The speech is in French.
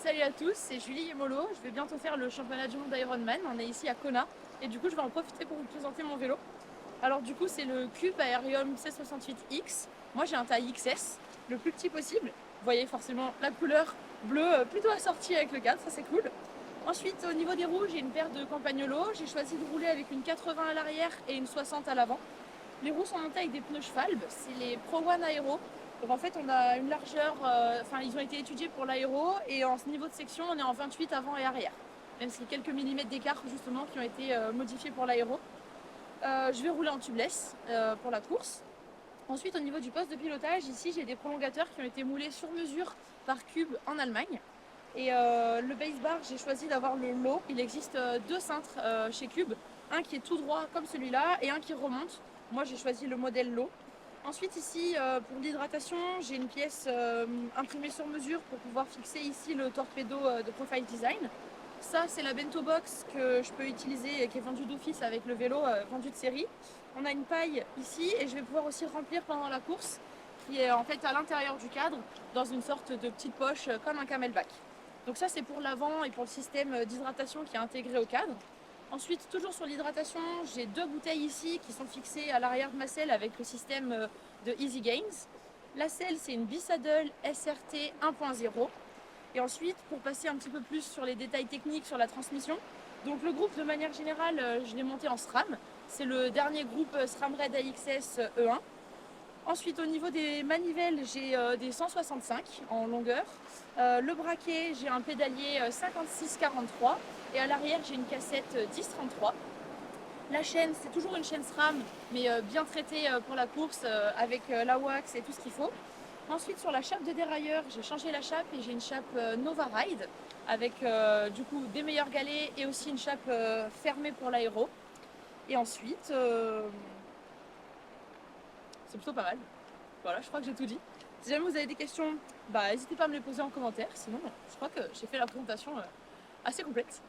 Salut à tous, c'est Julie Yemolo. Je vais bientôt faire le championnat du monde Ironman. On est ici à Kona et du coup je vais en profiter pour vous présenter mon vélo. Alors du coup c'est le Cube Aerium 1668X. Moi j'ai un taille XS, le plus petit possible. Vous voyez forcément la couleur bleue plutôt assortie avec le cadre, ça c'est cool. Ensuite au niveau des roues j'ai une paire de Campagnolo. J'ai choisi de rouler avec une 80 à l'arrière et une 60 à l'avant. Les roues sont montées avec des pneus Schwalbe, c'est les Pro One Aero. Donc en fait on a une largeur, ils ont été étudiés pour l'aéro et en niveau de section on est en 28 avant et arrière. Même s'il y a quelques millimètres d'écart justement qui ont été modifiés pour l'aéro. Je vais rouler en tubeless pour la course. Ensuite au niveau du poste de pilotage, ici j'ai des prolongateurs qui ont été moulés sur mesure par Cube en Allemagne. Et le base bar, j'ai choisi d'avoir le low. Il existe deux cintres chez Cube, un qui est tout droit comme celui-là et un qui remonte. Moi j'ai choisi le modèle low. Ensuite ici pour l'hydratation, j'ai une pièce imprimée sur mesure pour pouvoir fixer ici le torpedo de Profile Design. Ça c'est la bento box que je peux utiliser et qui est vendue d'office avec le vélo vendu de série. On a une paille ici et je vais pouvoir aussi remplir pendant la course qui est en fait à l'intérieur du cadre dans une sorte de petite poche comme un camelback. Donc ça c'est pour l'avant et pour le système d'hydratation qui est intégré au cadre. Ensuite, toujours sur l'hydratation, j'ai deux bouteilles ici qui sont fixées à l'arrière de ma selle avec le système de Easy Gains. La selle, c'est une Bisaddle SRT 1.0. Et ensuite, pour passer un petit peu plus sur les détails techniques sur la transmission, donc le groupe de manière générale, je l'ai monté en SRAM. C'est le dernier groupe SRAM Red AXS E1. Ensuite, au niveau des manivelles, j'ai des 165 en longueur. Le braquet, j'ai un pédalier 56-43 et à l'arrière, j'ai une cassette 10-33. La chaîne, c'est toujours une chaîne SRAM, mais bien traitée pour la course avec la wax et tout ce qu'il faut. Ensuite, sur la chape de dérailleur, j'ai changé la chape et j'ai une chape Nova Ride avec du coup des meilleurs galets et aussi une chape fermée pour l'aéro. Et ensuite, c'est plutôt pas mal. Voilà, je crois que j'ai tout dit. Si jamais vous avez des questions, n'hésitez pas à me les poser en commentaire. Sinon, je crois que j'ai fait la présentation assez complète.